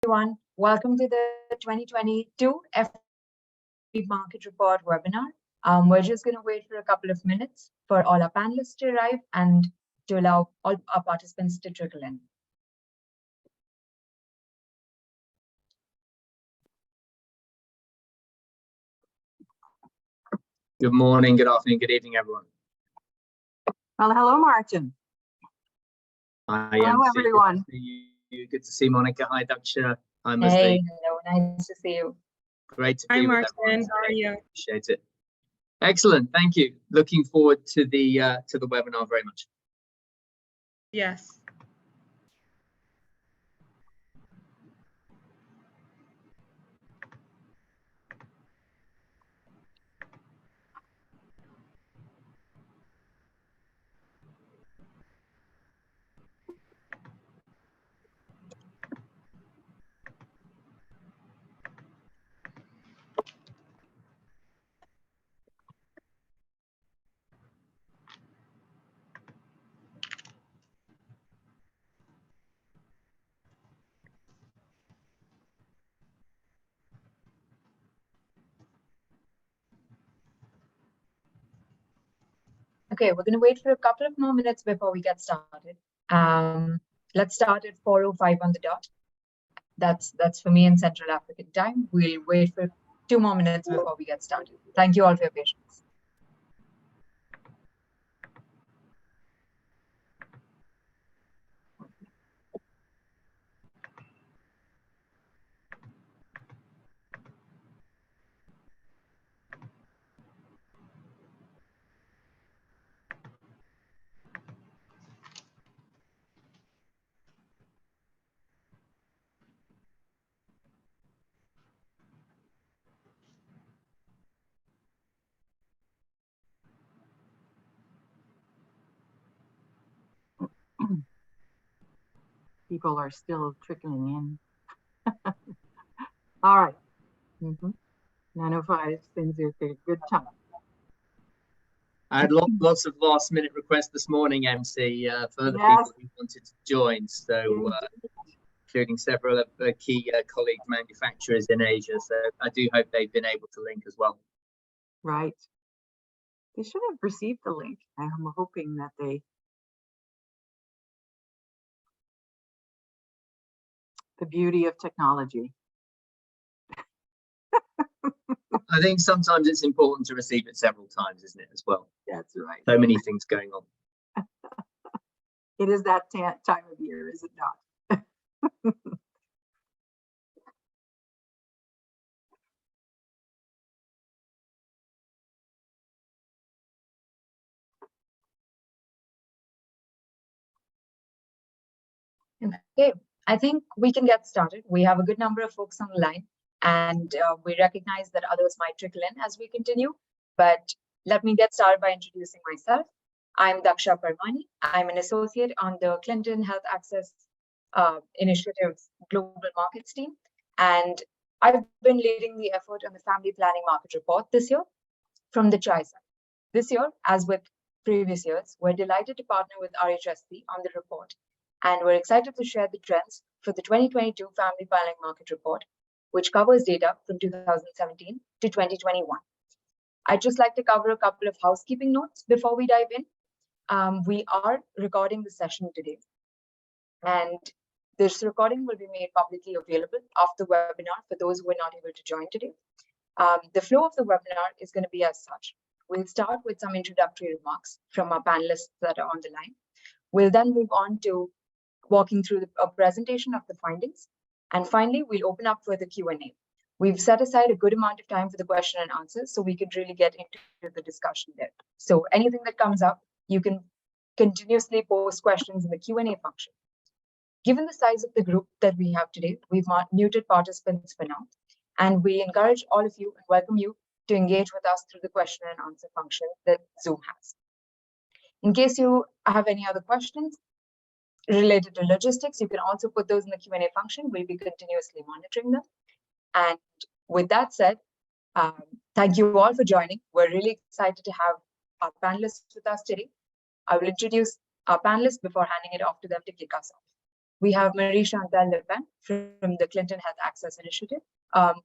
everyone. Welcome to the 2022 Market Report webinar. We're just going to wait for a couple of minutes for all our panelists to arrive and to allow all our participants to trickle in. Good morning, good afternoon, good evening, everyone. Well, hello, Martin. Hello, everyone. Good to see Monica. Hi, Daksha. Hi, Musli. Hey, hello, nice to see you. Great to be Hi, with Martin. everyone. How are you? Appreciate it. Excellent. Thank you. Looking forward to the webinar very much. Yes. Okay, we're going to wait for a couple of more minutes before we get started. Let's start at 4:05 on the dot. That's for me in Central African time. We'll wait for 2 more minutes before we get started. Thank you all for your patience. People are still trickling in. All right. 9:05 seems like a good time. I had lots of last minute requests this morning, MC, for the Yes. people who wanted to join. So, including several of the key colleague manufacturers in Asia. So I do hope they've been able to link as well. Right. They should have received the link. I'm hoping that they. The beauty of technology. I think sometimes it's important to receive it several times, isn't it, as well? That's right. So many things going on. It is that time of year, is it not? Okay, I think we can get started. We have a good number of folks on the line, and we recognize that others might trickle in as we continue. But let me get started by introducing myself. I'm Daksha Parmani. I'm an associate on the Clinton Health Access Initiative's Global Markets team, and I've been leading the effort on the Family Planning Market Report this year from the TRI side. This year, as with previous years, we're delighted to partner with RHSC on the report. And we're excited to share the trends for the 2022 Family Planning Market Report, which covers data from 2017 to 2021. I'd just like to cover a couple of housekeeping notes before we dive in. We are recording the session today, and this recording will be made publicly available after the webinar for those who are not able to join today. The flow of the webinar is going to be as such. We'll start with some introductory remarks from our panelists that are on the line. We'll then move on to walking through a presentation of the findings. And finally, we'll open up for the Q&A. We've set aside a good amount of time for the question and answers, so we could really get into the discussion there. So anything that comes up, you can continuously post questions in the Q&A function. Given the size of the group that we have today, we've muted participants for now. And we encourage all of you and welcome you to engage with us through the question and answer function that Zoom has. In case you have any other questions related to logistics, you can also put those in the Q&A function. We'll be continuously monitoring them. And with that said, thank you all for joining. We're really excited to have our panelists with us today. I will introduce our panelists before handing it off to them to kick us off. We have Marie-Chantal Le Pen from the Clinton Health Access Initiative.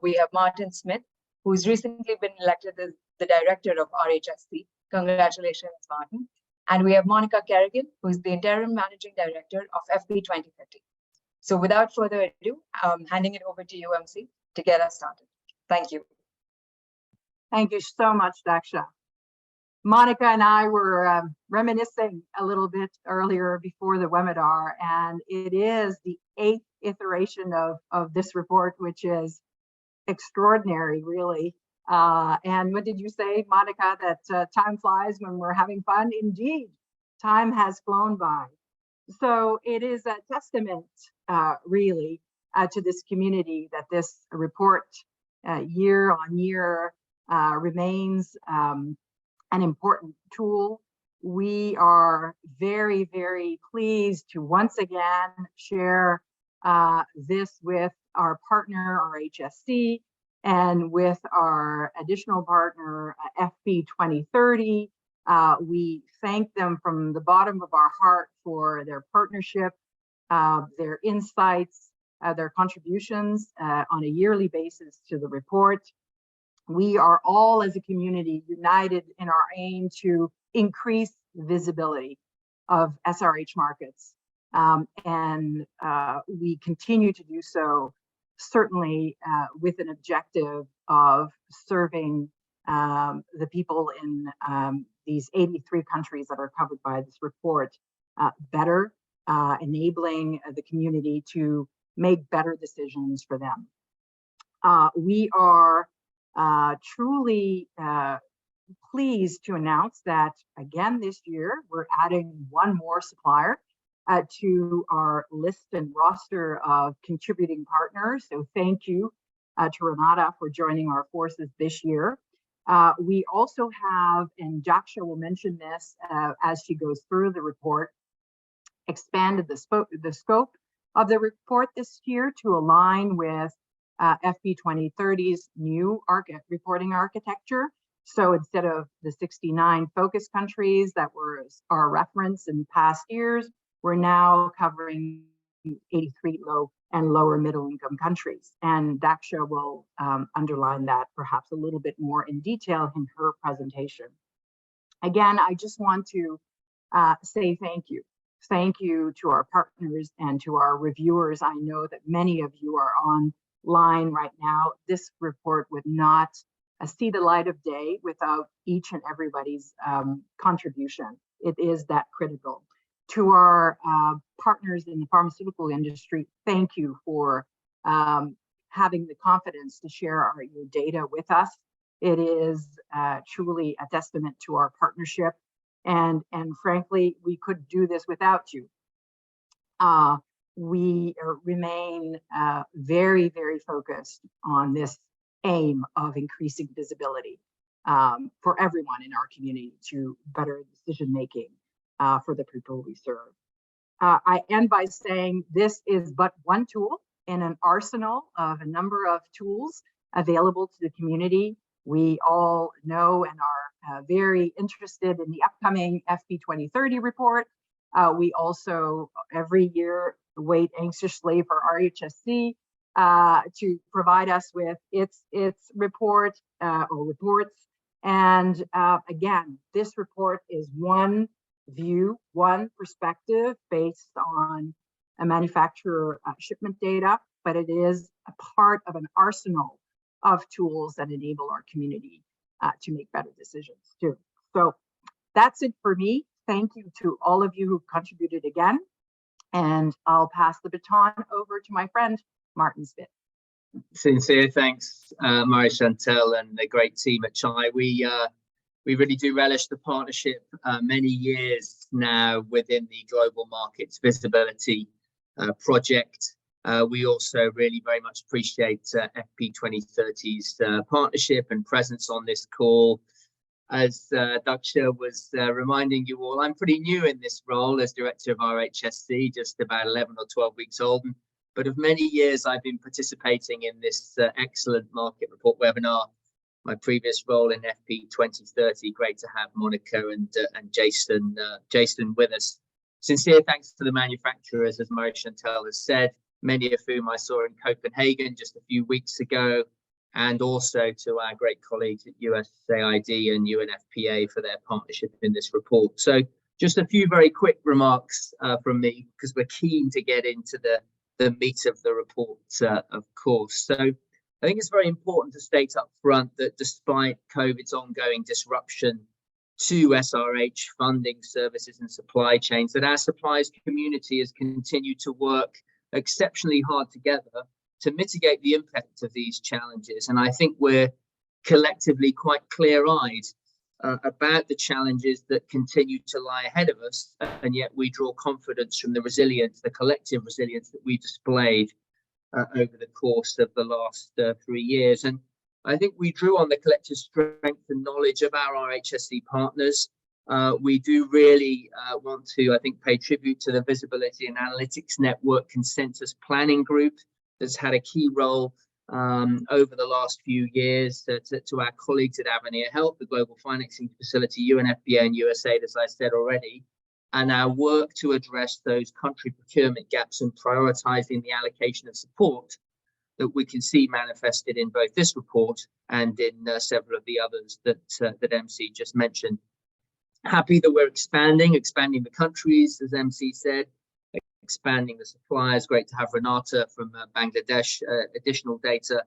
We have Martin Smith, who's recently been elected as the director of RHSC. Congratulations, Martin. And we have Monica Kerrigan, who's the interim managing director of FP 2050. So without further ado, I'm handing it over to you, MC, to get us started. Thank you. Thank you so much, Daksha. Monica and I were reminiscing a little bit earlier before the webinar, and it is the 8th iteration of this report, which is extraordinary, really. And what did you say, Monica, that time flies when we're having fun? Indeed, time has flown by. So it is a testament, really, to this community that this report year on year remains an important tool. We are very, very pleased to once again share this with our partner, RHSC, and with our additional partner, FP 2030. We thank them from the bottom of our heart for their partnership, their insights, their contributions on a yearly basis to the report. We are all as a community united in our aim to increase visibility of SRH markets. And we continue to do so, certainly with an objective of serving the people in these 83 countries that are covered by this report better, enabling the community to make better decisions for them. We are truly pleased to announce that again this year we're adding one more supplier to our list and roster of contributing partners. So thank you to Renata for joining our forces this year. We also have, and Daksha will mention this as she goes through the report, expanded the scope of the report this year to align with FP 2030's new reporting architecture. So instead of the 69 focus countries that were our reference in past years, we're now covering 83 low and lower middle income countries. And Daksha will underline that perhaps a little bit more in detail in her presentation. Again, I just want to say thank you. Thank you to our partners and to our reviewers. I know that many of you are online right now. This report would not see the light of day without each and everybody's contribution. It is that critical. To our partners in the pharmaceutical industry, thank you for having the confidence to share your data with us. It is truly a testament to our partnership. And frankly, we couldn't do this without you. We remain very, very focused on this aim of increasing visibility for everyone in our community to better decision-making for the people we serve. I end by saying this is but one tool in an arsenal of a number of tools available to the community. We all know and are very interested in the upcoming FP 2030 report. We also every year wait anxiously for RHSC to provide us with its report or reports. And again, this report is one view, one perspective based on a manufacturer shipment data, but it is a part of an arsenal of tools that enable our community to make better decisions too. So that's it for me. Thank you to all of you who contributed again. And I'll pass the baton over to my friend, Martin Smith. Sincere thanks, Marie-Chantal and the great team at CHI. We really do relish the partnership many years now within the Global Markets Visibility project. We also really very much appreciate FP 2030's partnership and presence on this call. As Daksha was reminding you all, I'm pretty new in this role as Director of RHSC, just about 11 or 12 weeks old. But of many years, I've been participating in this excellent market report webinar. My previous role in FP 2030, great to have Monica and Jason with us Sincere thanks to the manufacturers, as Marie-Chantal has said, many of whom I saw in Copenhagen just a few weeks ago, and also to our great colleagues at USAID and UNFPA for their partnership in this report. So just a few very quick remarks from me, because we're keen to get into the meat of the report, of course. So I think it's very important to state up front that despite COVID's ongoing disruption to SRH funding services and supply chains, that our supplies community has continued to work exceptionally hard together to mitigate the impact of these challenges. And I think we're collectively quite clear-eyed about the challenges that continue to lie ahead of us, and yet we draw confidence from the resilience, the collective resilience that we displayed over the course of the last 3 years. And I think we drew on the collective strength and knowledge of our RHSC partners. We do really want to, I think, pay tribute to the Visibility and Analytics Network Consensus Planning Group that's had a key role over the last few years, to our colleagues at Avenir Health, the Global Financing Facility, UNFPA and USAID, as I said already, and our work to address those country procurement gaps and prioritizing the allocation of support that we can see manifested in both this report and in several of the others that MC just mentioned. Happy that we're expanding the countries, as MC said, expanding the suppliers. Great to have Renata from Bangladesh, additional data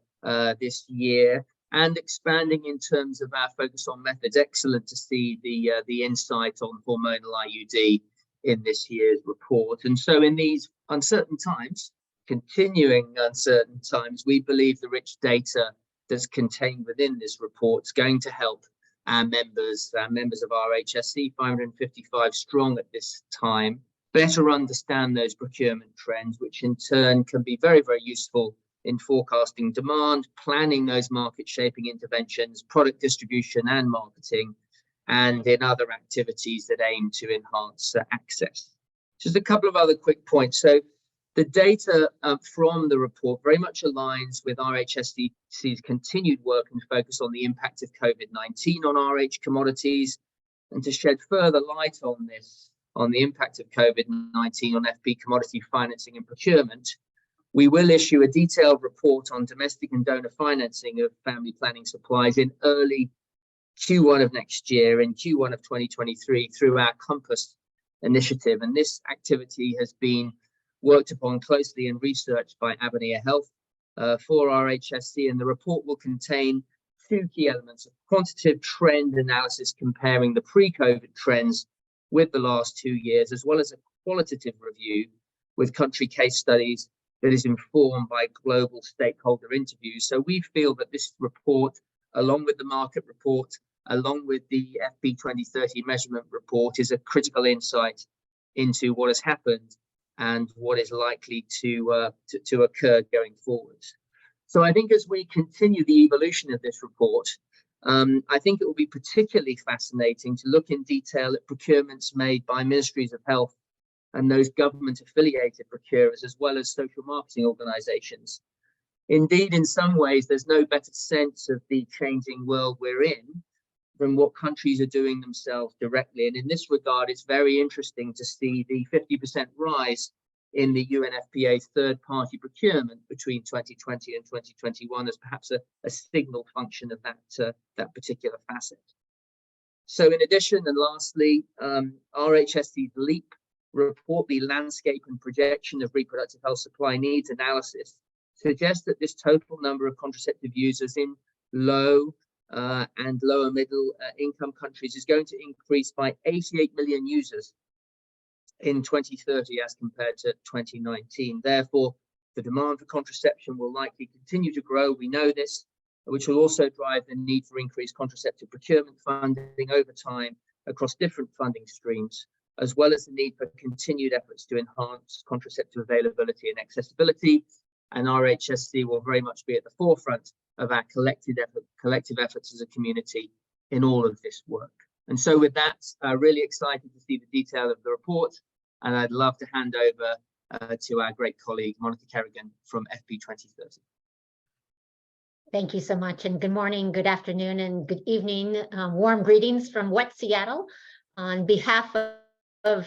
this year, and expanding in terms of our focus on methods. Excellent to see the insight on hormonal IUD in this year's report. And so in these uncertain times, continuing uncertain times, we believe the rich data that's contained within this report is going to help our members of RHSC, 555 strong at this time, better understand those procurement trends, which in turn can be very, very useful in forecasting demand, planning those market shaping interventions, product distribution and marketing, and in other activities that aim to enhance access. Just a couple of other quick points. So the data from the report very much aligns with RHSC's continued work and focus on the impact of COVID-19 on RH commodities. And to shed further light on this, on the impact of COVID-19 on FP commodity financing and procurement, we will issue a detailed report on domestic and donor financing of family planning supplies in early Q1 of next year, in Q1 of 2023, through our Compass initiative. And this activity has been worked upon closely and researched by Avenir Health for RHSC, and the report will contain 2 key elements: a quantitative trend analysis comparing the pre-COVID trends with the last 2 years, as well as a qualitative review with country case studies that is informed by global stakeholder interviews. So we feel that this report, along with the market report, along with the FP 2030 measurement report, is a critical insight into what has happened and what is likely to occur going forward. So I think as we continue the evolution of this report, I think it will be particularly fascinating to look in detail at procurements made by ministries of health and those government-affiliated procurers, as well as social marketing organizations. Indeed, in some ways, there's no better sense of the changing world we're in than what countries are doing themselves directly. And in this regard, it's very interesting to see the 50% rise in the UNFPA's third-party procurement between 2020 and 2021 as perhaps a signal function of that particular facet. So in addition, and lastly, RHSC's LEAP report, the landscape and projection of reproductive health supply needs analysis, suggests that this total number of contraceptive users in low and lower middle income countries is going to increase by 88 million users in 2030 as compared to 2019. Therefore, the demand for contraception will likely continue to grow. We know this, which will also drive the need for increased contraceptive procurement funding over time across different funding streams, as well as the need for continued efforts to enhance contraceptive availability and accessibility. And RHSC will very much be at the forefront of our collective efforts as a community in all of this work. And so with that, really excited to see the detail of the report, and I'd love to hand over to our great colleague, Monica Kerrigan from FP 2030. Thank you so much, and good morning, good afternoon, and good evening. Warm greetings from wet Seattle. On behalf of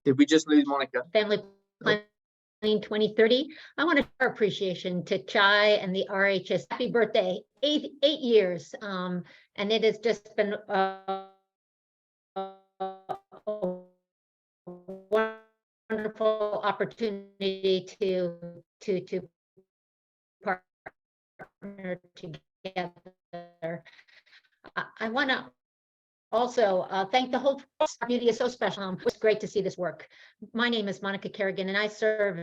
Did we just lose Monica? Family Planning 2030. I want to show our appreciation to Chai and the RHS. Happy birthday, eight years. And it has just been a wonderful opportunity to partner together. I want to also thank the whole community. Is so special. It's great to see this work. My name is Monica Kerrigan, and I serve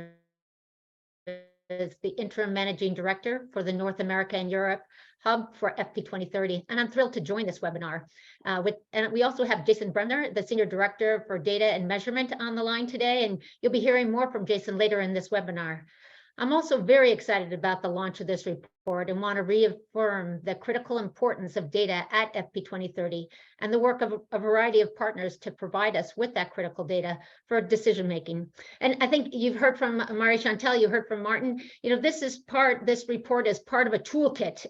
as the interim managing director for the North America and Europe hub for FP 2030, and I'm thrilled to join this webinar. And we also have Jason Bremner, the senior director for data and measurement, on the line today, and you'll be hearing more from Jason later in this webinar. I'm also very excited about the launch of this report and want to reaffirm the critical importance of data at FP 2030 and the work of a variety of partners to provide us with that critical data for decision making. And I think you've heard from Marie-Chantal, you heard from Martin, this report is part of a toolkit.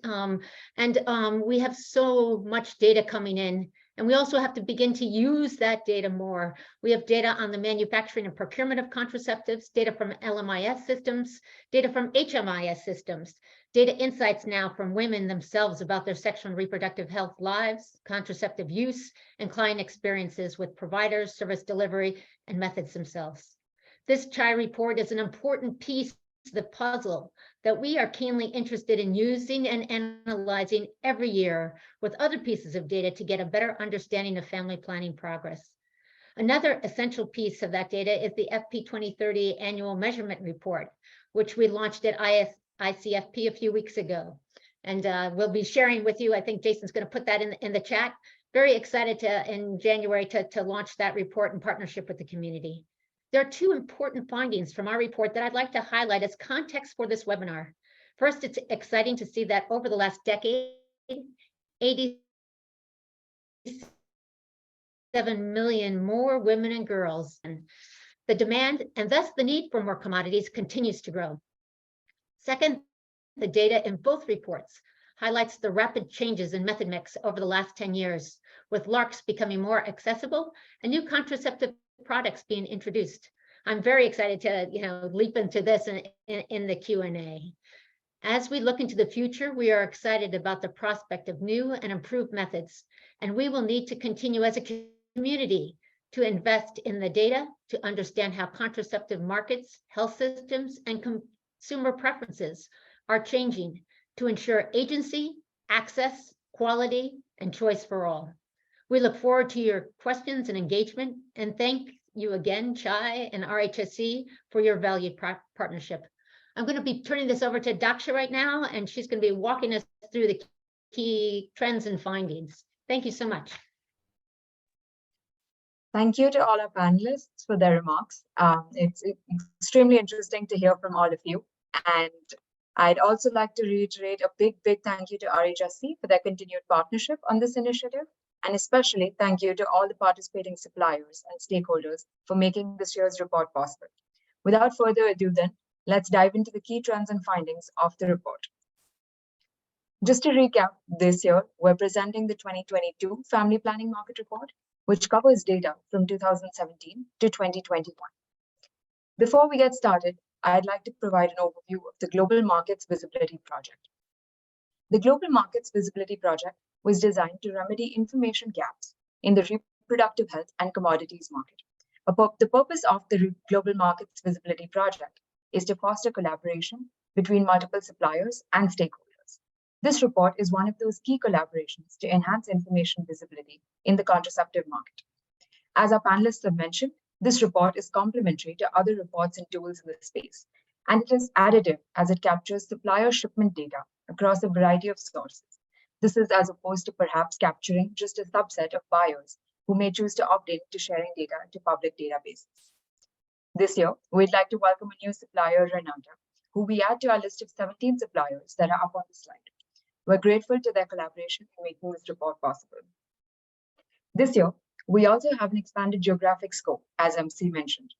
We have so much data coming in. And we also have to begin to use that data more. We have data on the manufacturing and procurement of contraceptives, data from LMIS systems, data from HMIS systems, data insights now from women themselves about their sexual and reproductive health lives, contraceptive use, and client experiences with providers, service delivery, and methods themselves. This CHI report is an important piece of the puzzle that we are keenly interested in using and analyzing every year with other pieces of data to get a better understanding of family planning progress. Another essential piece of that data is the FP 2030 annual measurement report, which we launched at ICFP a few weeks ago. And we'll be sharing with you, I think Jason's going to put that in the chat. Very excited in January to launch that report in partnership with the community. There are two important findings from our report that I'd like to highlight as context for this webinar. First, it's exciting to see that over the last decade, 87 million more women and girls, and the demand and thus the need for more commodities continues to grow. Second, the data in both reports highlights the rapid changes in method mix over the last 10 years, with LARCs becoming more accessible and new contraceptive products being introduced. I'm very excited to leap into this in the Q&A. As we look into the future, we are excited about the prospect of new and improved methods, and we will need to continue as a community to invest in the data to understand how contraceptive markets, health systems, and consumer preferences are changing to ensure agency, access, quality, and choice for all. We look forward to your questions and engagement, and thank you again, Chai and RHSC, for your valued partnership. I'm going to be turning this over to Daksha right now, and she's going to be walking us through the key trends and findings. Thank you so much. Thank you to all our panelists for their remarks. It's extremely interesting to hear from all of you. And I'd also like to reiterate a big thank you to RHSC for their continued partnership on this initiative. And especially thank you to all the participating suppliers and stakeholders for making this year's report possible. Without further ado then, let's dive into the key trends and findings of the report. Just to recap, this year, we're presenting the 2022 Family Planning Market Report, which covers data from 2017 to 2021. Before we get started, I'd like to provide an overview of the Global Markets Visibility Project. The Global Markets Visibility Project was designed to remedy information gaps in the reproductive health and commodities market. The purpose of the Global Markets Visibility Project is to foster collaboration between multiple suppliers and stakeholders. This report is one of those key collaborations to enhance information visibility in the contraceptive market. As our panelists have mentioned, this report is complementary to other reports and tools in the space, and it is additive as it captures supplier shipment data across a variety of sources. This is as opposed to perhaps capturing just a subset of buyers who may choose to opt in to sharing data to public databases. This year, we'd like to welcome a new supplier, Renata, who we add to our list of 17 suppliers that are up on the slide. We're grateful to their collaboration in making this report possible. This year, we also have an expanded geographic scope, as MC mentioned.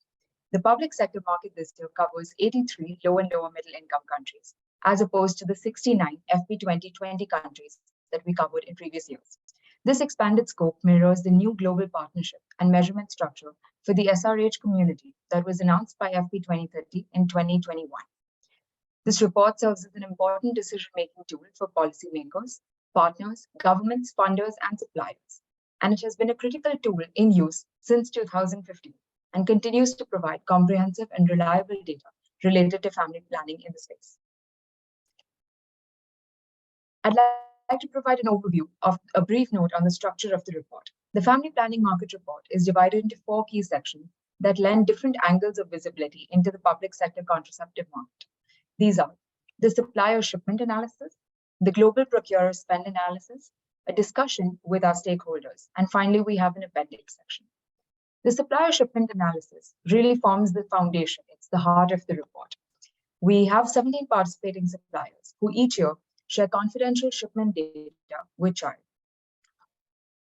The public sector market this year covers 83 low and lower middle income countries, as opposed to the 69 FP 2020 countries that we covered in previous years. This expanded scope mirrors the new global partnership and measurement structure for the SRH community that was announced by FP 2030 in 2021. This report serves as an important decision-making tool for policymakers, partners, governments, funders, and suppliers, and it has been a critical tool in use since 2015 and continues to provide comprehensive and reliable data related to family planning in the space. I'd like to provide an overview of a brief note on the structure of the report. The Family Planning Market Report is divided into 4 key sections that lend different angles of visibility into the public sector contraceptive market. These are the supplier shipment analysis, the global procurer spend analysis, a discussion with our stakeholders, and finally, we have an appendix section. The supplier shipment analysis really forms the foundation. It's the heart of the report. We have 17 participating suppliers who each year share confidential shipment data with CHI.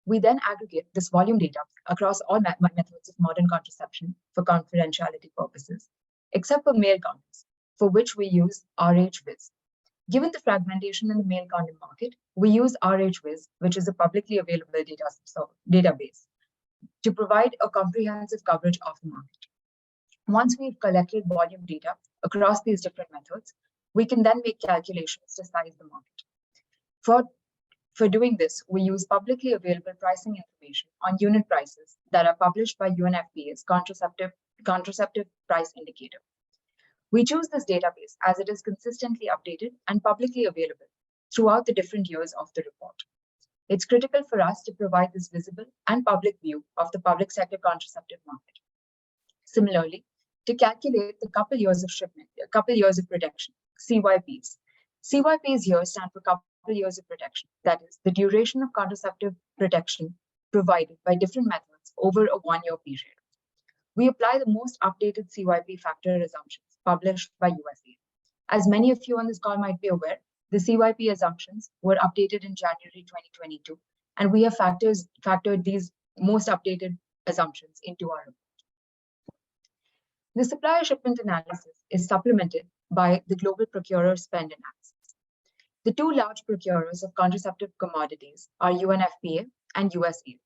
We then aggregate this volume data across all methods of modern contraception for confidentiality purposes, except for male condoms, for which we use RHSC. Given the fragmentation in the male condom market, we use RHSC, which is a publicly available database, to provide a comprehensive coverage of the market. Once we've collected volume data across these different methods, we can then make calculations to size the market. For doing this, we use publicly available pricing information on unit prices that are published by UNFPA's contraceptive price indicator. We choose this database as it is consistently updated and publicly available throughout the different years of the report. It's critical for us to provide this visible and public view of the public sector contraceptive market. Similarly, to calculate the couple years of protection, CYPs. CYPs here stand for couple years of protection. That is, the duration of contraceptive protection provided by different methods over a 1-year period. We apply the most updated CYP factor assumptions published by USAID. As many of you on this call might be aware, the CYP assumptions were updated in January 2022, and we have factored these most updated assumptions into our report. The supplier shipment analysis is supplemented by the global procurer spend analysis. The 2 large procurers of contraceptive commodities are UNFPA and USAID.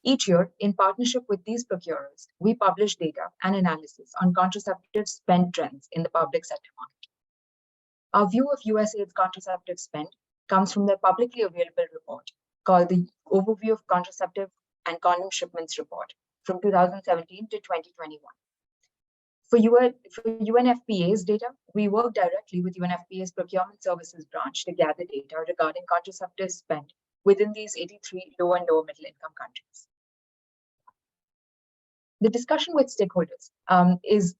Each year, in partnership with these procurers, we publish data and analysis on contraceptive spend trends in the public sector market. Our view of USAID's contraceptive spend comes from their publicly available report called the Overview of Contraceptive and Condom Shipments Report from 2017 to 2021. For UNFPA's data, we work directly with UNFPA's procurement services branch to gather data regarding contraceptive spend within these 83 low and lower middle income countries. The discussion with stakeholders is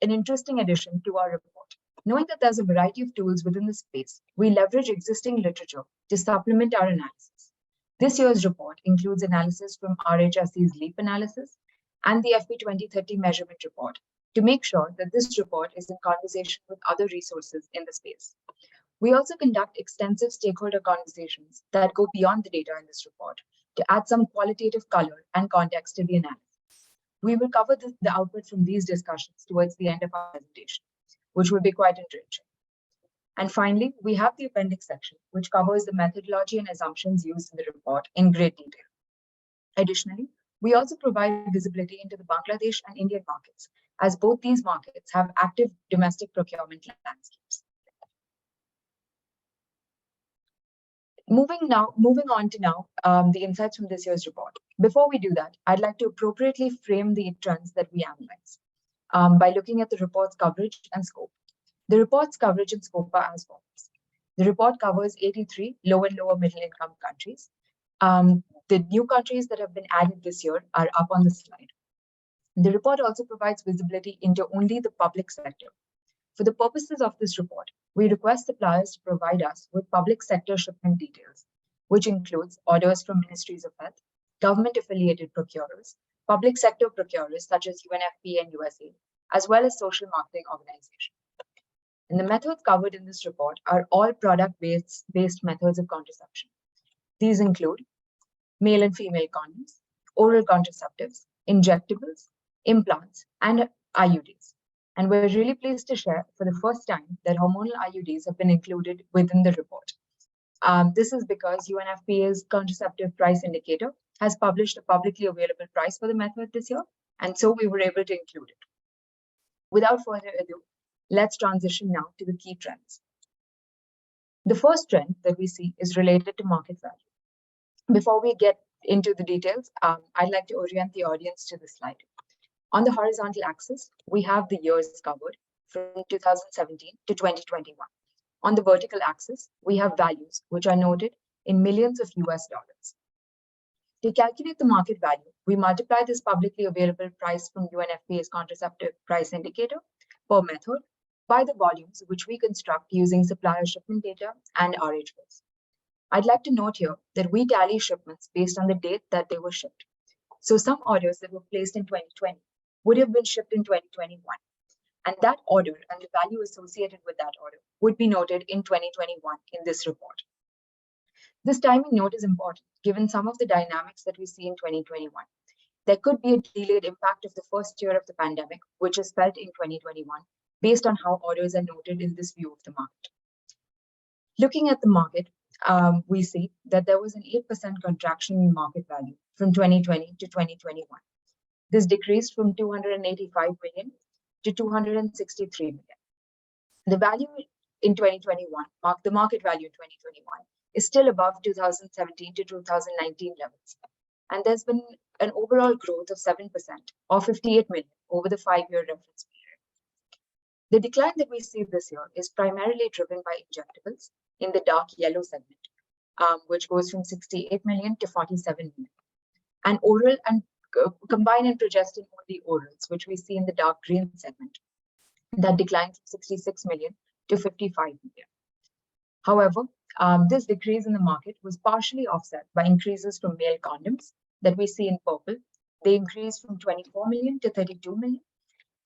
an interesting addition to our report. Knowing that there's a variety of tools within the space, we leverage existing literature to supplement our analysis. This year's report includes analysis from RHSC's LEAP analysis and the FP 2030 measurement report to make sure that this report is in conversation with other resources in the space. We also conduct extensive stakeholder conversations that go beyond the data in this report to add some qualitative color and context to the analysis. We will cover the output from these discussions towards the end of our presentation, which will be quite enriching. And finally, we have the appendix section, which covers the methodology and assumptions used in the report in great detail. Additionally, we also provide visibility into the Bangladesh and Indian markets, as both these markets have active domestic procurement landscapes. Moving on to the insights from this year's report. Before we do that, I'd like to appropriately frame the trends that we analyze by looking at the report's coverage and scope. The report's coverage and scope are as follows. The report covers 83 low and lower middle income countries. The new countries that have been added this year are up on the slide. The report also provides visibility into only the public sector. For the purposes of this report, we request suppliers to provide us with public sector shipment details, which includes orders from ministries of health, government-affiliated procurers, public sector procurers such as UNFPA and USAID, as well as social marketing organizations. And the methods covered in this report are all product-based methods of contraception. These include male and female condoms, oral contraceptives, injectables, implants, and IUDs. And we're really pleased to share for the first time that hormonal IUDs have been included within the report. This is because UNFPA's contraceptive price indicator has published a publicly available price for the method this year, and so we were able to include it. Without further ado, let's transition now to the key trends. The first trend that we see is related to market value. Before we get into the details, I'd like to orient the audience to this slide. On the horizontal axis, we have the years covered from 2017 to 2021. On the vertical axis, we have values which are noted in millions of US dollars. To calculate the market value, we multiply this publicly available price from UNFPA's contraceptive price indicator per method by the volumes which we construct using supplier shipment data and RHSC. I'd like to note here that we tally shipments based on the date that they were shipped. So some orders that were placed in 2020 would have been shipped in 2021. And that order and the value associated with that order would be noted in 2021 in this report. This timing note is important given some of the dynamics that we see in 2021. There could be a delayed impact of the first year of the pandemic, which is felt in 2021, based on how orders are noted in this view of the market. Looking at the market, we see that there was an 8% contraction in market value from 2020 to 2021. This decreased from 285 million to 263 million. The value in 2021, the market value in 2021, is still above 2017 to 2019 levels. And there's been an overall growth of 7% or 58 million over the 5-year reference period. The decline that we see this year is primarily driven by injectables in the dark yellow segment, which goes from 68 million to 47 million. And oral and combined and progestin-only orals, which we see in the dark green segment, that declined from 66 million to 55 million. However, this decrease in the market was partially offset by increases from male condoms that we see in purple. They increased from 24 million to 32 million,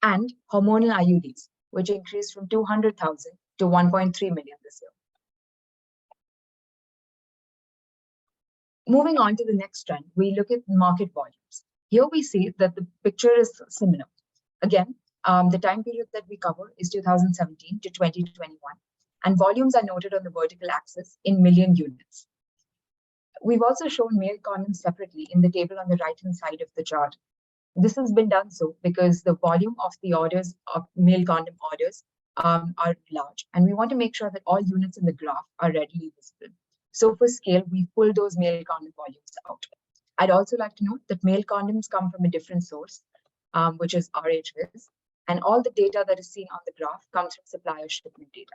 and hormonal IUDs, which increased from 200,000 to 1.3 million this year. Moving on to the next trend, we look at market volumes. Here we see that the picture is similar. Again, the time period that we cover is 2017 to 2021, and volumes are noted on the vertical axis in million units. We've also shown male condoms separately in the table on the right-hand side of the chart. This has been done so because the volume of the orders of male condom orders are large, and we want to make sure that all units in the graph are readily visible. So for scale, we pull those male condom volumes out. I'd also like to note that male condoms come from a different source, which is RHSC, and all the data that is seen on the graph comes from supplier shipment data.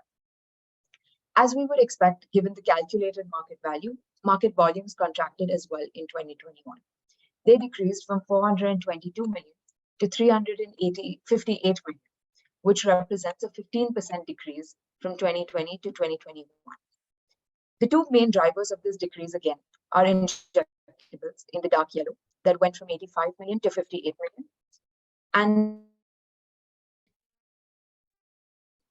As we would expect, given the calculated market value, market volumes contracted as well in 2021. They decreased from 422 million to 358 million, which represents a 15% decrease from 2020 to 2021. The two main drivers of this decrease again are injectables in the dark yellow that went from 85 million to 58 million, and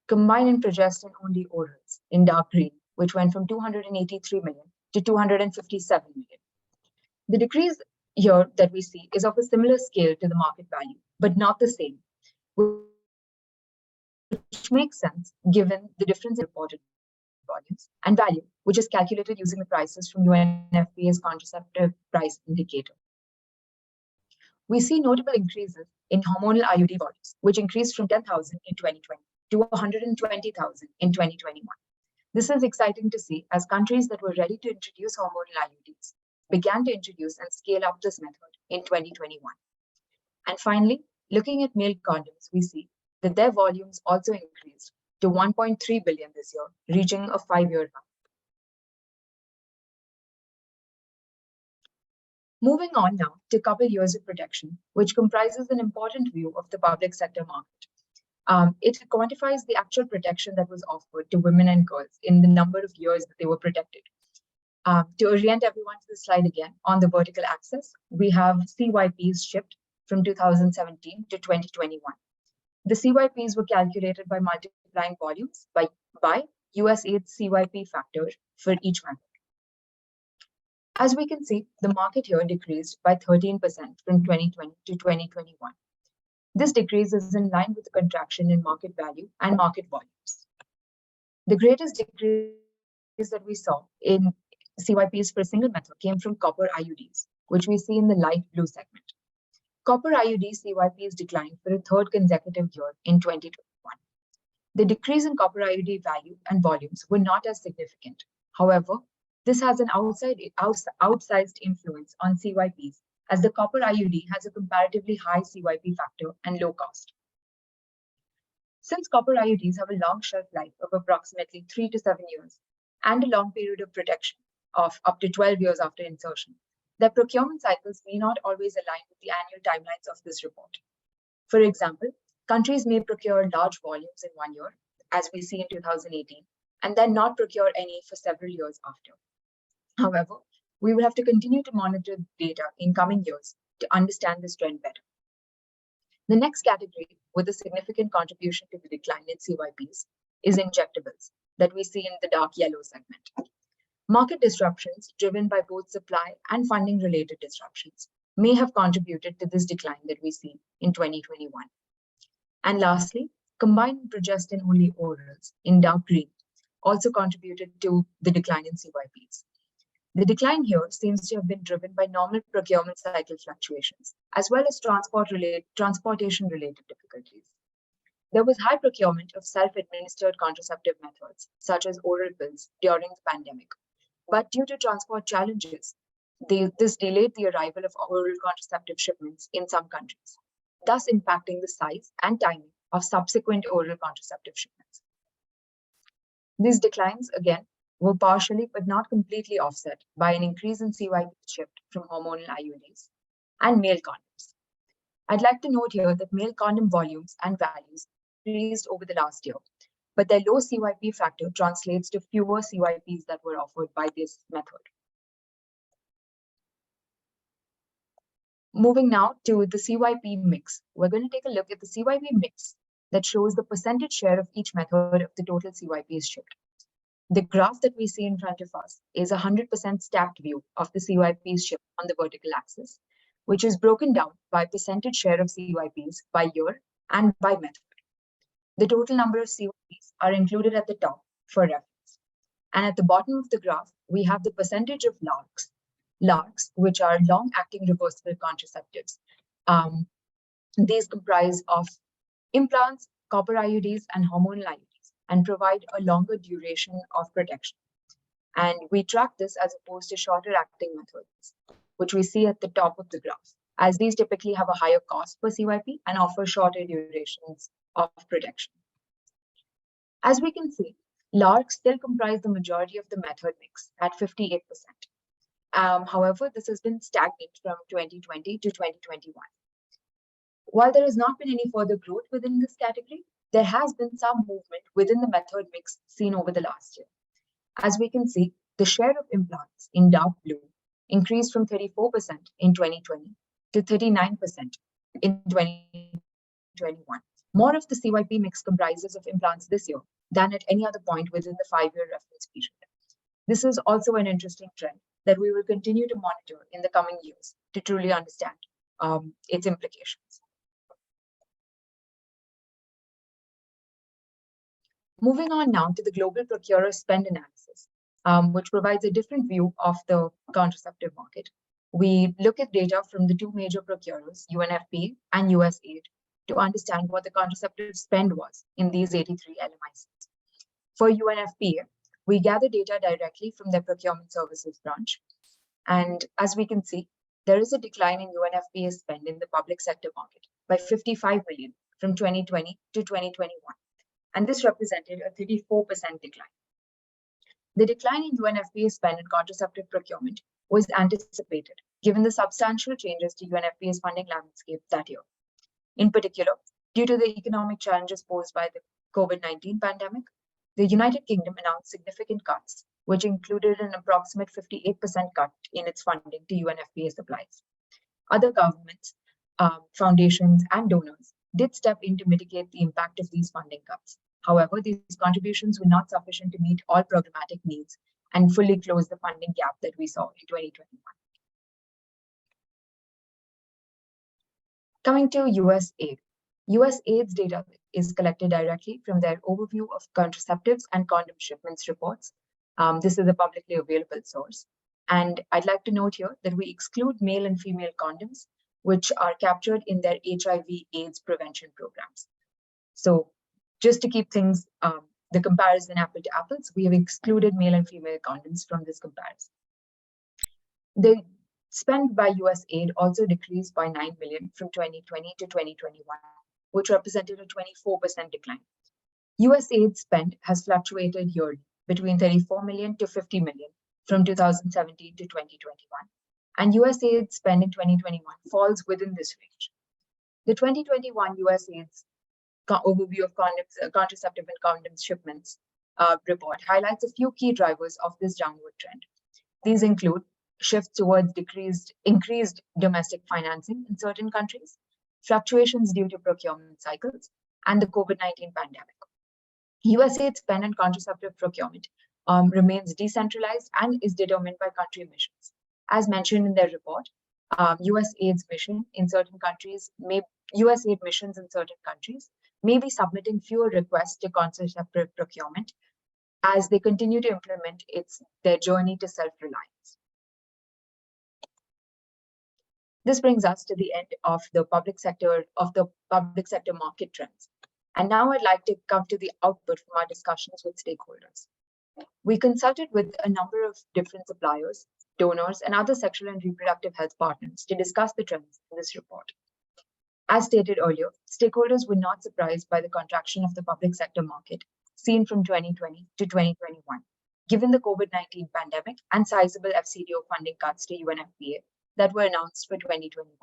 combined and progestin-only orals in dark green, which went from 283 million to 257 million. The decrease here that we see is of a similar scale to the market value, but not the same, which makes sense given the difference in reported volumes and value, which is calculated using the prices from UNFPA's contraceptive price indicator. We see notable increases in hormonal IUD volumes, which increased from 10,000 in 2020 to 120,000 in 2021. This is exciting to see as countries that were ready to introduce hormonal IUDs began to introduce and scale up this method in 2021. And finally, looking at male condoms, we see that their volumes also increased to 1.3 billion this year, reaching a 5-year high. Moving on now to couple years of protection, which comprises an important view of the public sector market. It quantifies the actual protection that was offered to women and girls in the number of years that they were protected. To orient everyone to the slide again, on the vertical axis, we have CYPs shipped from 2017 to 2021. The CYPs were calculated by multiplying volumes by USAID CYP factor for each method. As we can see, the market here decreased by 13% from 2020 to 2021. This decrease is in line with the contraction in market value and market volumes. The greatest decrease that we saw in CYPs for a single method came from copper IUDs, which we see in the light blue segment. Copper IUD CYPs declined for a third consecutive year in 2021. The decrease in copper IUD value and volumes were not as significant. However, this has an outsized influence on CYPs, as the copper IUD has a comparatively high CYP factor and low cost. Since copper IUDs have a long shelf life of approximately 3 to 7 years and a long period of protection of up to 12 years after insertion, their procurement cycles may not always align with the annual timelines of this report. For example, countries may procure large volumes in 1 year, as we see in 2018, and then not procure any for several years after. However, we will have to continue to monitor data in coming years to understand this trend better. The next category with a significant contribution to the decline in CYPs is injectables that we see in the dark yellow segment. Market disruptions driven by both supply and funding related disruptions may have contributed to this decline that we see in 2021. And lastly, combined progestin only orals in dark green also contributed to the decline in CYPs. The decline here seems to have been driven by normal procurement cycle fluctuations, as well as transportation-related difficulties. There was high procurement of self-administered contraceptive methods, such as oral pills, during the pandemic. But due to transport challenges, this delayed the arrival of oral contraceptive shipments in some countries, thus impacting the size and timing of subsequent oral contraceptive shipments. These declines, again, were partially but not completely offset by an increase in CYP shipped from hormonal IUDs and male condoms. I'd like to note here that male condom volumes and values increased over the last year, but their low CYP factor translates to fewer CYPs that were offered by this method. Moving now to the CYP mix, we're going to take a look at the CYP mix that shows the percentage share of each method of the total CYPs shipped. The graph that we see in front of us is a 100% stacked view of the CYPs shipped on the vertical axis, which is broken down by percentage share of CYPs by year and by method. The total number of CYPs are included at the top for reference. And at the bottom of the graph, we have the percentage of LARCs. LARCs, which are long-acting reversible contraceptives. These comprise of implants, copper IUDs, and hormonal IUDs, and provide a longer duration of protection. And we track this as opposed to shorter acting methods, which we see at the top of the graph, as these typically have a higher cost per CYP and offer shorter durations of protection. As we can see, LARCs still comprise the majority of the method mix at 58%. However, this has been stagnant from 2020 to 2021. While there has not been any further growth within this category, there has been some movement within the method mix seen over the last year. As we can see, the share of implants in dark blue increased from 34% in 2020 to 39% in 2021. More of the CYP mix comprises of implants this year than at any other point within the 5-year reference period. This is also an interesting trend that we will continue to monitor in the coming years to truly understand its implications. Moving on now to the global procurer spend analysis, which provides a different view of the contraceptive market. We look at data from the two major procurers, UNFPA and USAID, to understand what the contraceptive spend was in these 83 LMICs. For UNFPA, we gather data directly from their procurement services branch. And as we can see, there is a decline in UNFPA's spend in the public sector market by 55 million from 2020 to 2021. And this represented a 34% decline. The decline in UNFPA's spend in contraceptive procurement was anticipated, given the substantial changes to UNFPA's funding landscape that year. In particular, due to the economic challenges posed by the COVID-19 pandemic, the United Kingdom announced significant cuts, which included an approximate 58% cut in its funding to UNFPA supplies. Other governments, foundations, and donors did step in to mitigate the impact of these funding cuts. However, these contributions were not sufficient to meet all programmatic needs and fully close the funding gap that we saw in 2021. Coming to USAID. USAID's data is collected directly from their overview of contraceptives and condom shipments reports, This is a publicly available source. And I'd like to note here that we exclude male and female condoms, which are captured in their HIV/AIDS prevention programs. So just to keep things, the comparison apple to apples, we have excluded male and female condoms from this comparison. The spend by US aid also decreased by 9 million from 2020 to 2021, which represented a 24% decline. US aid spend has fluctuated yearly between 34 million to 50 million from 2017 to 2021. And US aid spend in 2021 falls within this range. The 2021 US aid's overview of condoms, contraceptive and condoms shipments report highlights a few key drivers of this downward trend. These include shifts towards increased domestic financing in certain countries, fluctuations due to procurement cycles, and the COVID-19 pandemic. US aid spend on contraceptive procurement remains decentralized and is determined by country missions. As mentioned in their report, US aid missions in certain countries may be submitting fewer requests to contraceptive procurement as they continue to implement their journey to self-reliance. This brings us to the end of the public sector market trends. And now I'd like to come to the output from our discussions with stakeholders. We consulted with a number of different suppliers, donors, and other sexual and reproductive health partners to discuss the trends in this report. As stated earlier, stakeholders were not surprised by the contraction of the public sector market seen from 2020 to 2021, given the COVID-19 pandemic and sizable FCDO funding cuts to UNFPA that were announced for 2021.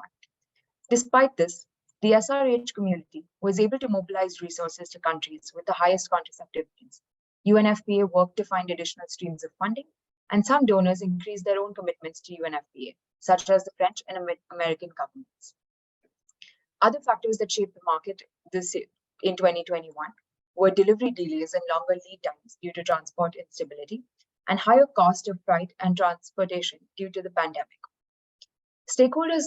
Despite this, the SRH community was able to mobilize resources to countries with the highest contraceptive needs. UNFPA worked to find additional streams of funding, and some donors increased their own commitments to UNFPA, such as the French and American governments. Other factors that shaped the market in 2021 were delivery delays and longer lead times due to transport instability, and higher cost of freight and transportation due to the pandemic. Stakeholders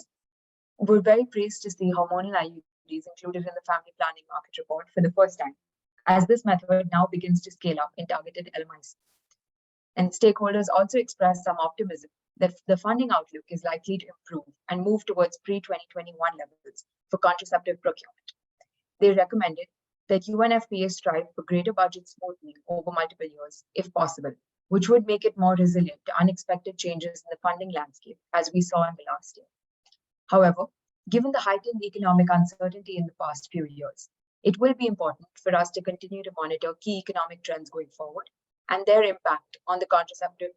were very pleased to see hormonal IUDs included in the family planning market report for the first time, as this method now begins to scale up in targeted LMICs. And stakeholders also expressed some optimism that the funding outlook is likely to improve and move towards pre-2021 levels for contraceptive procurement. They recommended that UNFPA strive for greater budget smoothing over multiple years, if possible, which would make it more resilient to unexpected changes in the funding landscape, as we saw in the last year. However, given the heightened economic uncertainty in the past few years, it will be important for us to continue to monitor key economic trends going forward and their impact on the contraceptive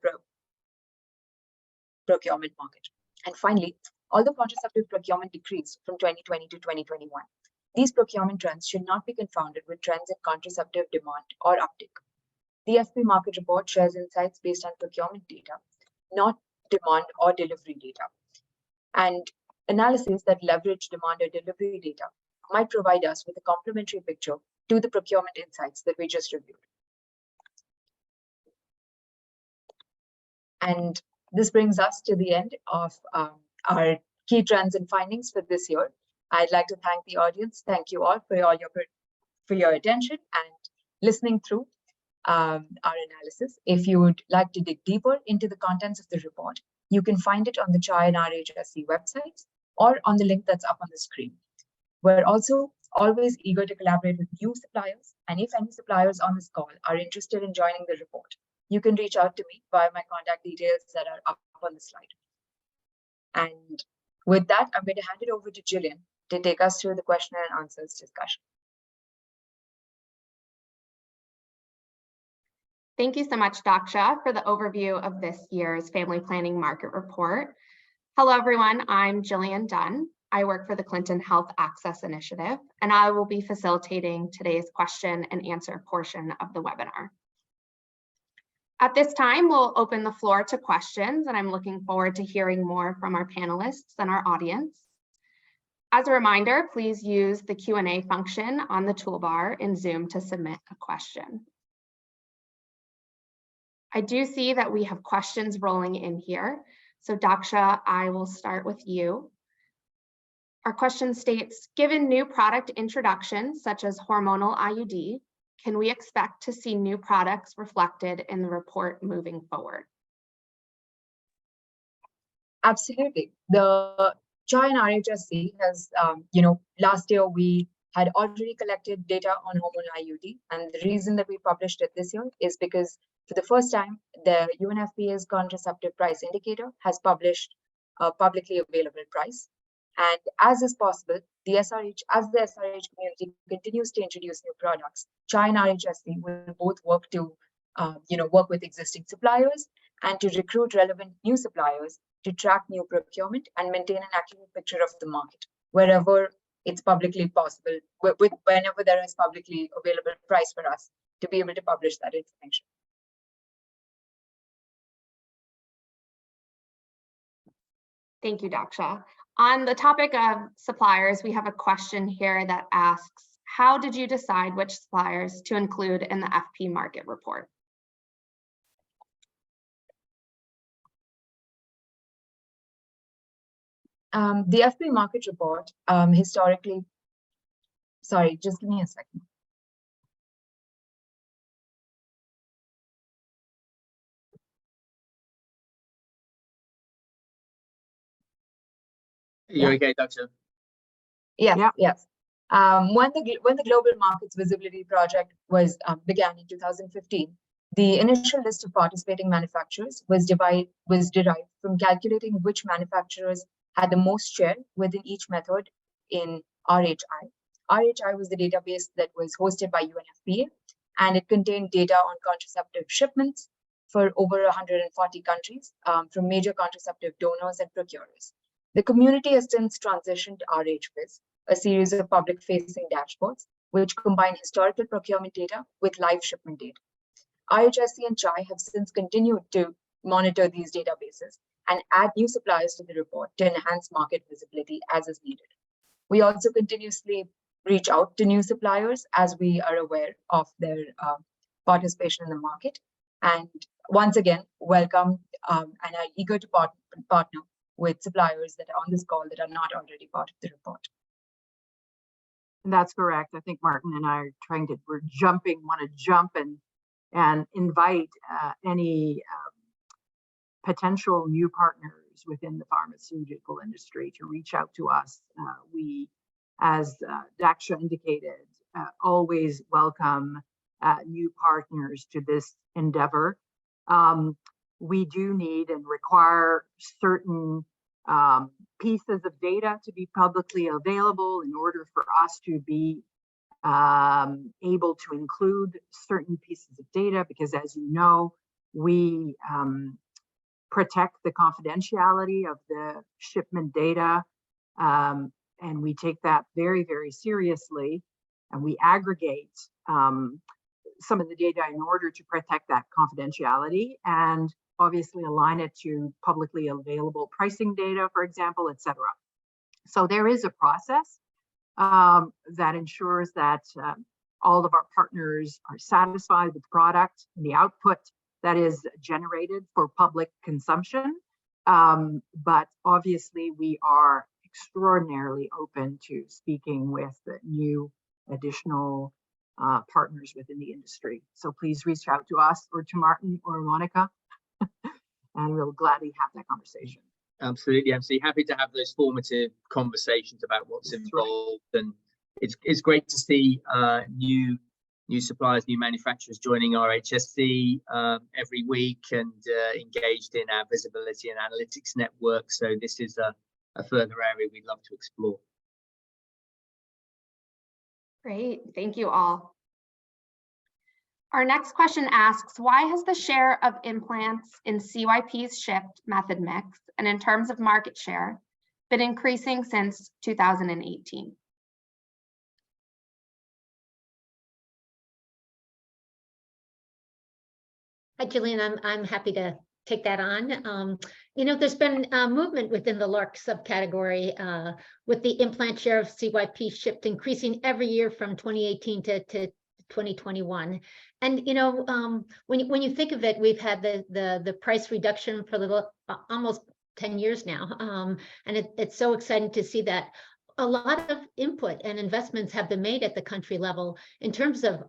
procurement market. And finally, although contraceptive procurement decreased from 2020 to 2021, these procurement trends should not be confounded with trends in contraceptive demand or uptake. The FP market report shares insights based on procurement data, not demand or delivery data. And analysis that leverage demand or delivery data might provide us with a complementary picture to the procurement insights that we just reviewed. And this brings us to the end of our key trends and findings for this year. I'd like to thank the audience. Thank you all for your attention and listening through our analysis. If you would like to dig deeper into the contents of the report, you can find it on the CHAI and RHSC websites or on the link that's up on the screen. We're also always eager to collaborate with new suppliers, and if any suppliers on this call are interested in joining the report, you can reach out to me via my contact details that are up on the slide. And with that, I'm going to hand it over to Jillian to take us through the question and answers discussion. Thank you so much, Daksha, for the overview of this year's Family Planning Market Report. Hello, everyone. I'm Jillian Dunn. I work for the Clinton Health Access Initiative, and I will be facilitating today's question and answer portion of the webinar. At this time, we'll open the floor to questions, and I'm looking forward to hearing more from our panelists and our audience. As a reminder, please use the Q&A function on the toolbar in Zoom to submit a question. I do see that we have questions rolling in here. So Daksha, I will start with you. Our question states, given new product introductions such as hormonal IUD, can we expect to see new products reflected in the report moving forward? Absolutely. The CHI and RHSC has, last year we had already collected data on hormonal IUD. And the reason that we published it this year is because for the first time, the UNFPA's contraceptive price indicator has published a publicly available price. And as is possible, as the SRH community continues to introduce new products, CHI and RHSC will both work to, work with existing suppliers and to recruit relevant new suppliers to track new procurement and maintain an accurate picture of the market wherever it's publicly possible, whenever there is publicly available price for us to be able to publish that information. Thank you, Daksha. On the topic of suppliers, we have a question here that asks, how did you decide which suppliers to include in the FP market report? The FP market report historically, sorry, just give me a second. You're okay, Doctor? Yes, Yeah. yes. When the Global Markets Visibility Project was began in 2015, the initial list of participating manufacturers was derived from calculating which manufacturers had the most share within each method in RHI. RHI was the database that was hosted by UNFPA, and it contained data on contraceptive shipments for over 140 countries from major contraceptive donors and procurers. The community has since transitioned to RHPIS, a series of public-facing dashboards which combine historical procurement data with live shipment data. RHSC and CHI have since continued to monitor these databases and add new suppliers to the report to enhance market visibility as is needed. We also continuously reach out to new suppliers as we are aware of their participation in the market. And once again, welcome and are eager to partner with suppliers that are on this call that are not already part of the report. That's correct. I think Martin and I are want to jump and invite any potential new partners within the pharmaceutical industry to reach out to us. We, as Daksha indicated, always welcome new partners to this endeavor. We do need and require certain pieces of data to be publicly available in order for us to be able to include certain pieces of data, because as you know, we protect the confidentiality of the shipment data, and we take that very, very seriously, and we aggregate some of the data in order to protect that confidentiality and obviously align it to publicly available pricing data, for example, et cetera. So there is a process that ensures that all of our partners are satisfied with the product and the output that is generated for public consumption. But obviously we are extraordinarily open to speaking with new additional partners within the industry. So please reach out to us or to Martin or Monica, and we'll gladly have that conversation. Absolutely, absolutely happy to have those formative conversations about what's involved, and it's great to see new suppliers, new manufacturers joining RHSC every week and engaged in our visibility and analytics network. So this is a further area we'd love to explore. Great, thank you all. Our next question asks, why has the share of implants in CYP's shipped method mix and in terms of market share been increasing since 2018? Hi, Jillian, I'm happy to take that on. There's been movement within the LARC subcategory with the implant share of CYP shipped increasing every year from 2018 to 2021. And when you think of it, we've had the price reduction for almost 10 years now, and it's so exciting to see that a lot of input and investments have been made at the country level in terms of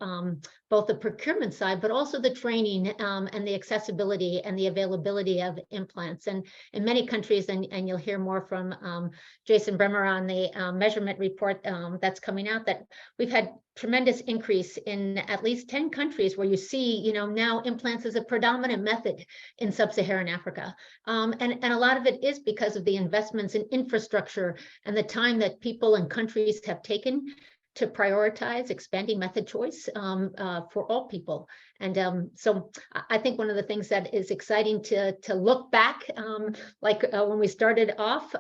both the procurement side, but also the training and the accessibility and the availability of implants. And in many countries, and you'll hear more from Jason Bremer on the measurement report that's coming out, that we've had tremendous increase in at least 10 countries where you see, now implants as a predominant method in sub-Saharan Africa. And a lot of it is because of the investments in infrastructure and the time that people and countries have taken to prioritize expanding method choice for all people. And so I think one of the things that is exciting to look back, when we started off,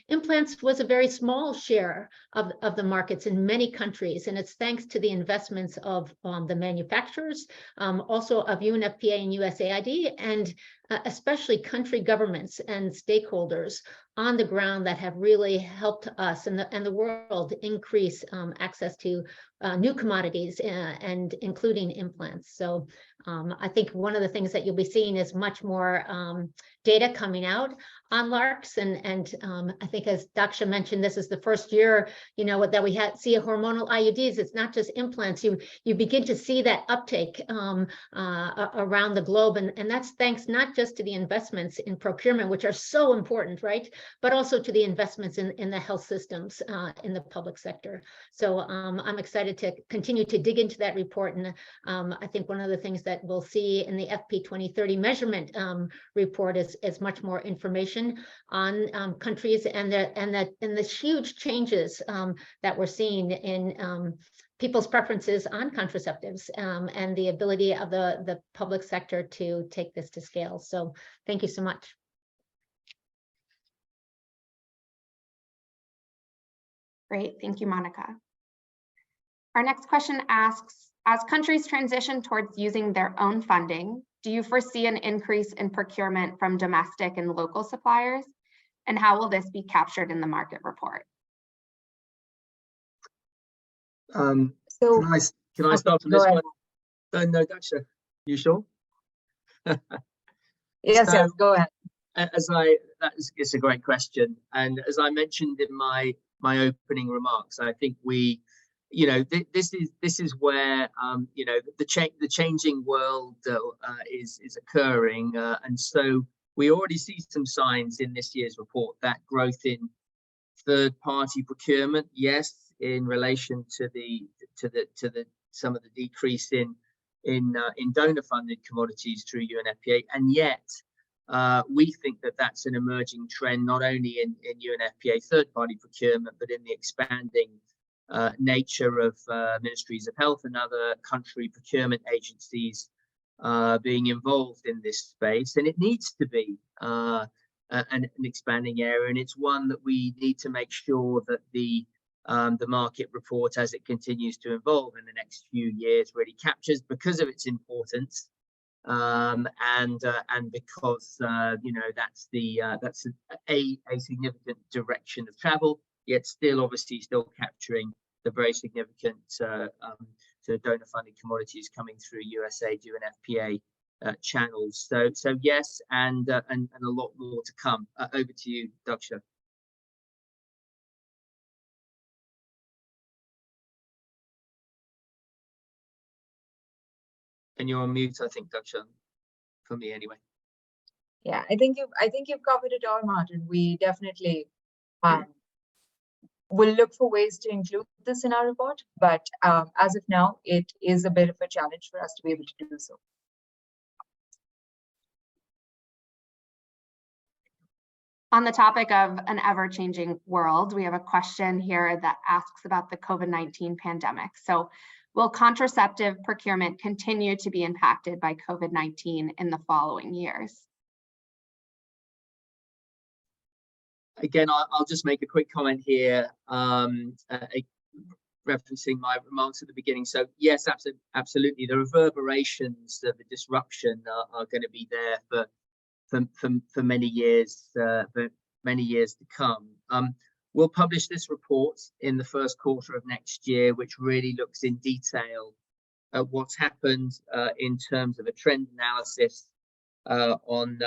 implants was a very small share of the markets in many countries. And it's thanks to the investments of the manufacturers, also of UNFPA and USAID, and especially country governments and stakeholders on the ground that have really helped us and the world increase access to new commodities and including implants. So I think one of the things that you'll be seeing is much more data coming out on LARCs, and I think, as Daksha mentioned, this is the first year that we see a hormonal IUDs. It's not just implants. You begin to see that uptake around the globe, and that's thanks not just to the investments in procurement, which are so important, right, but also to the investments in the health systems in the public sector. So I'm excited to continue to dig into that report, and I think one of the things that we'll see in the FP 2030 measurement report is much more information on countries and the huge changes that we're seeing in people's preferences on contraceptives and the ability of the public sector to take this to scale. So thank you so much. Great, thank you, Monica. Our next question asks, as countries transition towards using their own funding, do you foresee an increase in procurement from domestic and local suppliers? And how will this be captured in the market report? Can I start on this one? No, Daksha, you sure? Yes, go ahead. It's a great question. And as I mentioned in my opening remarks, I think this is where the changing world is occurring, and so we already see some signs in this year's report that growth in third-party procurement, yes, in relation to some of the decrease in donor-funded commodities through UNFPA, and yet we think that that's an emerging trend not only in UNFPA third-party procurement, but in the expanding nature of ministries of health and other country procurement agencies being involved in this space. And it needs to be an expanding area, and it's one that we need to make sure that the market report, as it continues to evolve in the next few years, really captures, because of its importance, and because that's a significant direction of travel, yet still capturing the very significant sort of donor-funded commodities coming through USAID, UNFPA channels. So yes, and a lot more to come. Over to you, Daksha. And you're on mute, I think, Daksha, for me anyway. Yeah, I think you've covered it all, Martin. We definitely will look for ways to include this in our report, but as of now, it is a bit of a challenge for us to be able to do so. On the topic of an ever-changing world, we have a question here that asks about the COVID-19 pandemic. So, will contraceptive procurement continue to be impacted by COVID-19 in the following years? Again, I'll just make a quick comment here, referencing my remarks at the beginning. So yes, absolutely. The reverberations of the disruption are going to be there for many years, to come. We'll publish this report in the first quarter of next year, which really looks in detail at what's happened in terms of a trend analysis on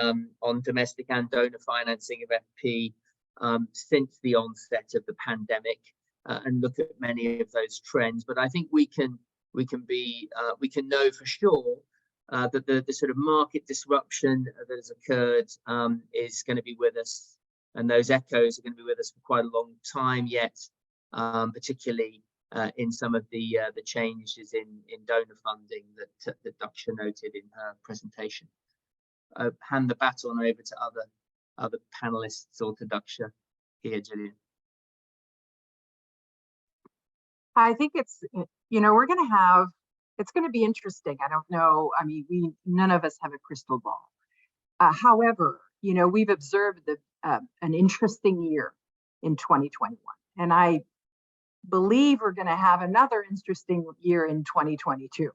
domestic and donor financing of FP since the onset of the pandemic, and look at many of those trends. But I think we can we can know for sure that the sort of market disruption that has occurred is going to be with us, and those echoes are going to be with us for quite a long time yet, particularly in some of the changes in donor funding that Daksha noted in her presentation. I'll hand the baton over to other panelists, or to Daksha here, Gillian. I think it's, we're going to have, it's going to be interesting. I don't know. I mean, none of us have a crystal ball. However, we've observed an interesting year in 2021, and I believe we're going to have another interesting year in 2022.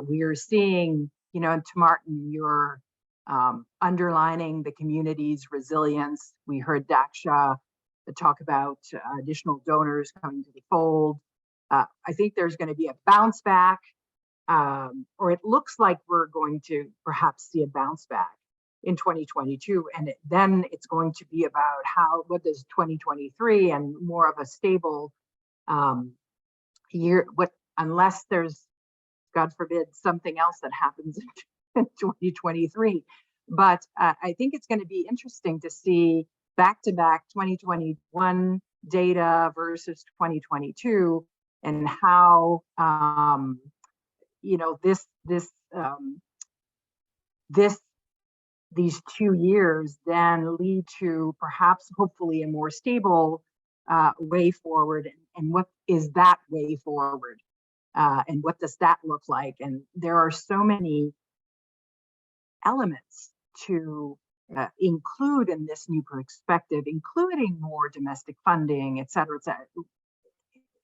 We are seeing, and to Martin, you're underlining the community's resilience. We heard Daksha talk about additional donors coming to the fold. I think there's going to be a bounce back, or it looks like we're going to perhaps see a bounce back in 2022. And then it's going to be about what does 2023 and more of a stable year, unless there's, God forbid, something else that happens in 2023. But I think it's going to be interesting to see back-to-back 2021 data versus 2022, and how these 2 years then lead to perhaps, hopefully, a more stable way forward. And what is that way forward? And what does that look like? And there are so many elements to include in this new perspective, including more domestic funding, et cetera,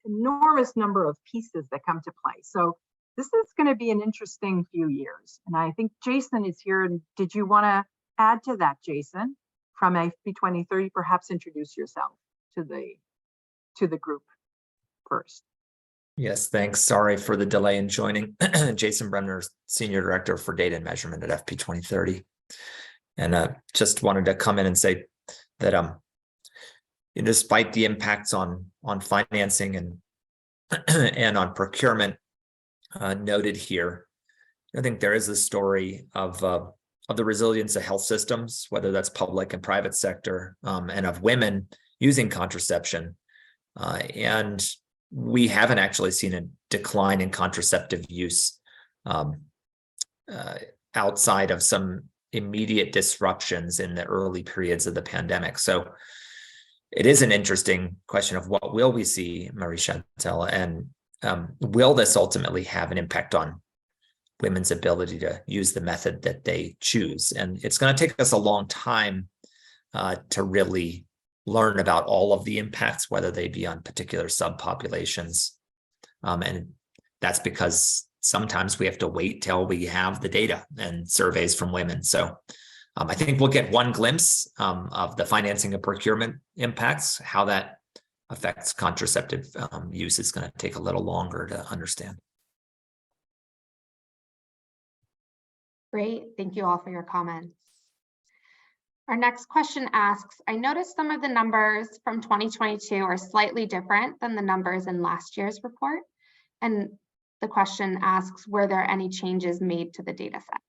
enormous number of pieces that come to play. So this is going to be an interesting few years. And I think Jason is here. And did you want to add to that, Jason, from FP 2030? Perhaps introduce yourself to the group first. Yes, thanks. Sorry for the delay in joining. Jason Bremner, Senior Director for Data and Measurement at FP 2030. And just wanted to come in and say that despite the impacts on financing and on procurement noted here, I think there is a story of the resilience of health systems, whether that's public and private sector, and of women using contraception. And we haven't actually seen a decline in contraceptive use outside of some immediate disruptions in the early periods of the pandemic. So it is an interesting question of what will we see, Marie-Chantal, and will this ultimately have an impact on women's ability to use the method that they choose? And it's going to take us a long time to really learn about all of the impacts, whether they be on particular subpopulations. And that's because sometimes we have to wait till we have the data and surveys from women. So I think we'll get one glimpse of the financing and procurement impacts. How that affects contraceptive use is going to take a little longer to understand. Great, thank you all for your comments. Our next question asks, I noticed some of the numbers from 2022 are slightly different than the numbers in last year's report. And the question asks, were there any changes made to the data set?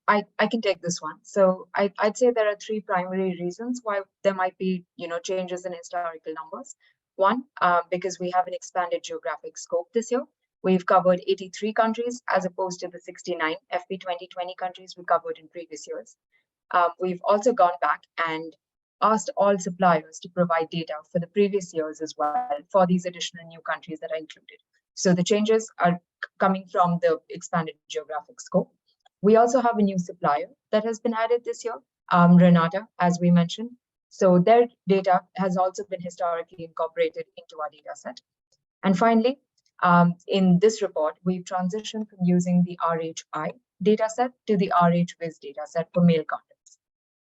I can take this one. So I'd say there are 3 primary reasons why there might be, changes in historical numbers. One, because we have an expanded geographic scope this year. We've covered 83 countries as opposed to the 69 FP 2020 countries we covered in previous years. We've also gone back and asked all suppliers to provide data for the previous years as well for these additional new countries that are included. So the changes are coming from the expanded geographic scope. We also have a new supplier that has been added this year, Renata, as we mentioned. So their data has also been historically incorporated into our data set. And finally, in this report, we've transitioned from using the RHI dataset to the RHWIS dataset for male condoms.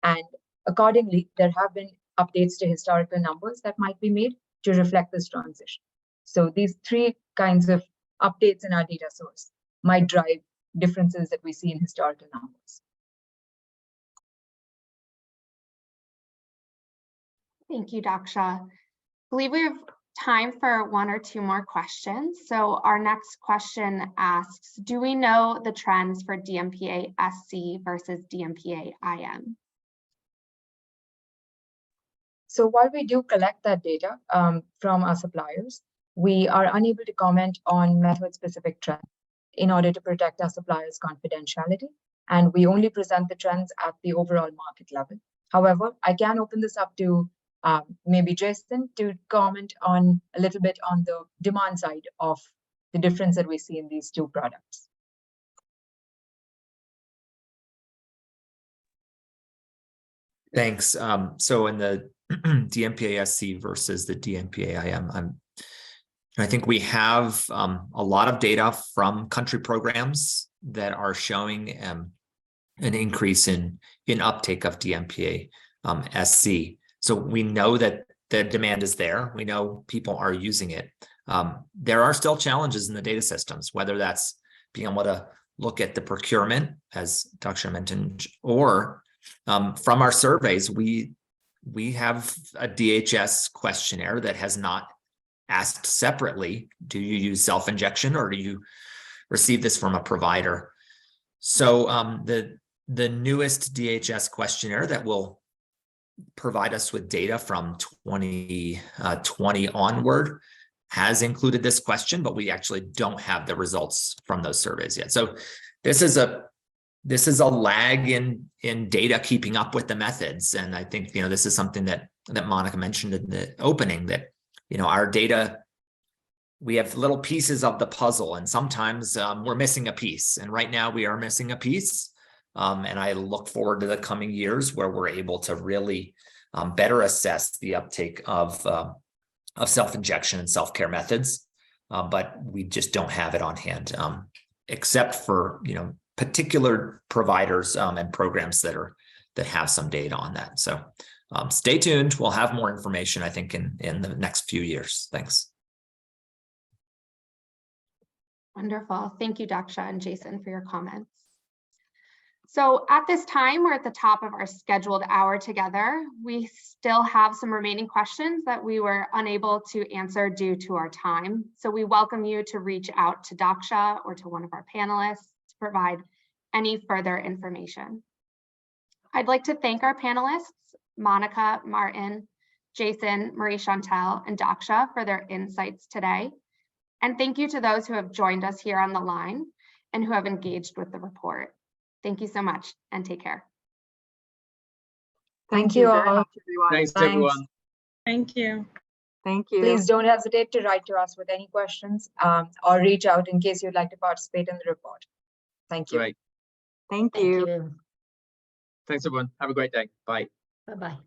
And accordingly, there have been updates to historical numbers that might be made to reflect this transition. So these 3 kinds of updates in our data source might drive differences that we see in historical numbers. Thank you, Daksha. I believe we have time for one or two more questions. So our next question asks, do we know the trends for DMPA SC versus DMPA IM? So while we do collect that data from our suppliers, we are unable to comment on method-specific trends in order to protect our suppliers' confidentiality, and we only present the trends at the overall market level. However, I can open this up to maybe Jason to comment on a little bit on the demand side of the difference that we see in these two products. Thanks. So in the DMPA SC versus the DMPA IM, I think we have a lot of data from country programs that are showing an increase in uptake of DMPA SC. So we know that the demand is there. We know people are using it. There are still challenges in the data systems, whether that's being able to look at the procurement, as Dr. mentioned, or from our surveys, we have a DHS questionnaire that has not asked separately, do you use self-injection or do you receive this from a provider? So the newest DHS questionnaire that will provide us with data from 2020 onward has included this question, but we actually don't have the results from those surveys yet. So this is a lag in data keeping up with the methods. And I think, this is something that Monica mentioned in the opening, that, our data, we have little pieces of the puzzle, and sometimes we're missing a piece. And right now we are missing a piece. And I look forward to the coming years where we're able to really better assess the uptake of self-injection and self-care methods. But we just don't have it on hand, except for, particular providers and programs that have some data on that. So stay tuned. We'll have more information, I think, in the next few years. Thanks. Wonderful. Thank you, Daksha and Jason, for your comments. So at this time, we're at the top of our scheduled hour together. We still have some remaining questions that we were unable to answer due to our time. So we welcome you to reach out to Daksha or to one of our panelists to provide any further information. I'd like to thank our panelists, Monica, Martin, Jason, Marie-Chantal, and Daksha for their insights today. And thank you to those who have joined us here on the line and who have engaged with the report. Thank you so much and take care. Thank you very all. much, everyone. Thanks, Thanks. everyone. Thank you. Thank you. Please don't hesitate to write to us with any questions or reach out in case you'd like to participate in the report. Thank you. Great. Thank Thank you. you. Thanks, everyone. Have a great day. Bye. Bye-bye.